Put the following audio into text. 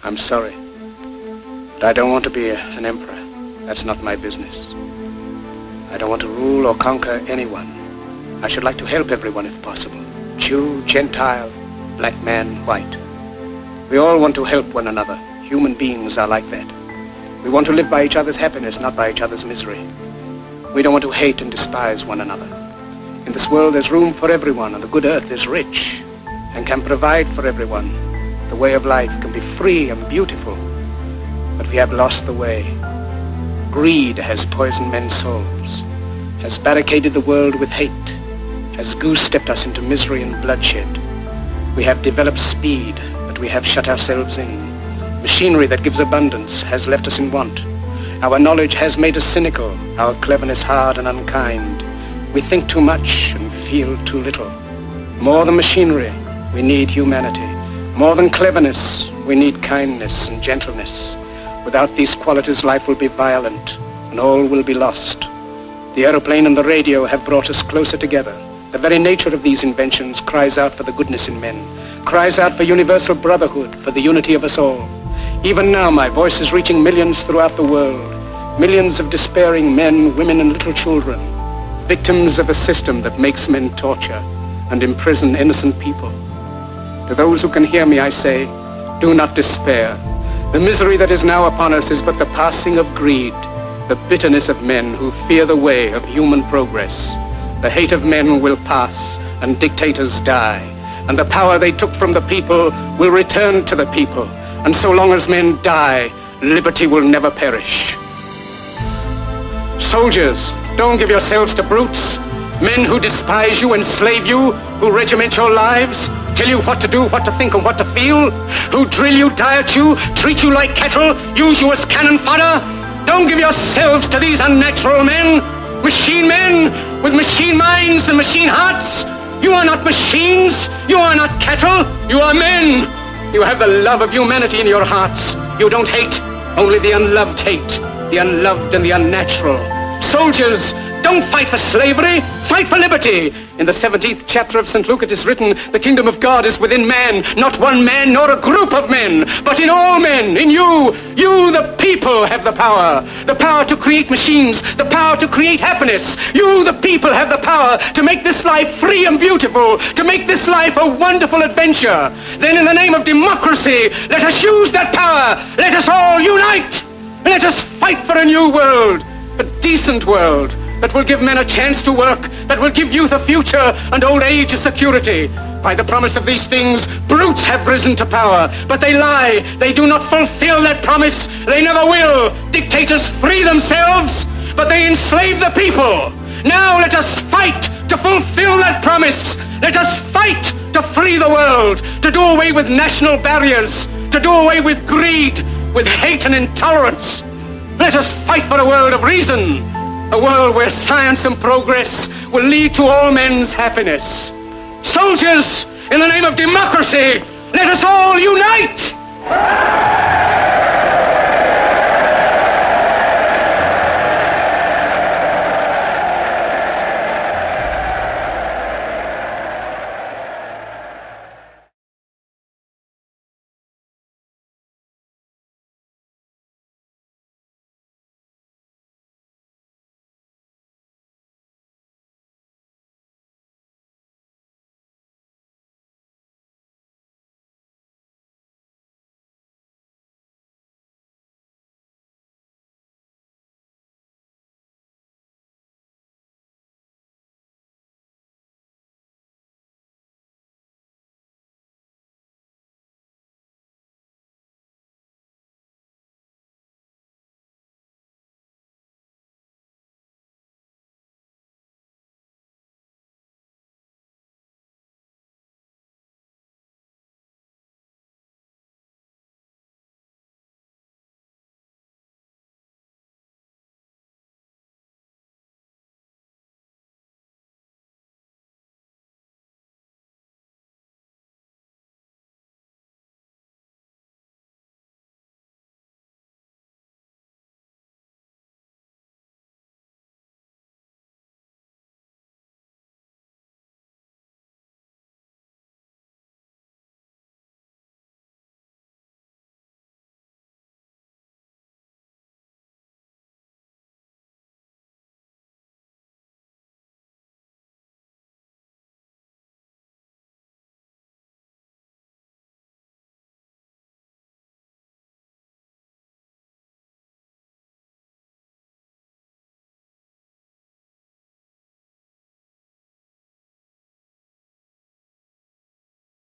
I'm sorry, but I don't want to be an emperor. That's not my business. I don't want to rule or conquer anyone. I should like to help everyone if possible. Jew, Gentile, black man, white. We all want to help one another. Human beings are like that. We want to live by each other's happiness, not by each other's misery. We don't want to hate and despise one another. In this world there's room for everyone, and the good earth is rich and can provide for everyone. The way of life can be free and beautiful, but we have lost the way. Greed has poisoned men's souls, has barricaded the world with hate, has goose-stepped us into misery and bloodshed. We have developed speed, but we have shut ourselves in. Machinery that gives abundance has left us in want. Our knowledge has made us cynical, our cleverness hard and unkind. We think too much and feel too little. More than machinery, we need humanity. More than cleverness, we need kindness and gentleness. Without these qualities, life will be violent, and all will be lost. The aeroplane and the radio have brought us closer together. The very nature of these inventions cries out for the goodness in men, cries out for universal brotherhood, for the unity of us all. Even now, my voice is reaching millions throughout the world, millions of despairing men, women, and little children, victims of a system that makes men torture and imprison innocent people. To those who can hear me, I say, do not despair. The misery that is now upon us is but the passing of greed, the bitterness of men who fear the way of human progress. The hate of men will pass, and dictators die, and the power they took from the people will return to the people. And so long as men die, liberty will never perish. Soldiers, don't give yourselves to brutes, men who despise you, enslave you, who regiment your lives, tell you what to do, what to think, and what to feel, who drill you, diet you, treat you like cattle, use you as cannon fodder. Don't give yourselves to these unnatural men, machine men with machine minds and machine hearts. You are not machines, you are not cattle, you are men. You have the love of humanity in your hearts. You don't hate, only the unloved hate, the unloved and the unnatural. Soldiers, don't fight for slavery, fight for liberty. In the 17th chapter of St. Luke it is written, the kingdom of God is within man, not one man nor a group of men, but in all men, in you. You, the people, have the power to create machines, the power to create happiness. You, the people, have the power to make this life free and beautiful, to make this life a wonderful adventure. Then in the name of democracy, let us use that power. Let us all unite. Let us fight for a new world, a decent world, that will give men a chance to work, that will give youth a future and old age a security. By the promise of these things, brutes have risen to power, but they lie. They do not fulfill that promise. They never will. Dictators free themselves, but they enslave the people. Now let us fight to fulfill that promise. Let us fight to free the world, to do away with national barriers, to do away with greed, with hate and intolerance. Let us fight for a world of reason, a world where science and progress will lead to all men's happiness. Soldiers, in the name of democracy, let us all unite!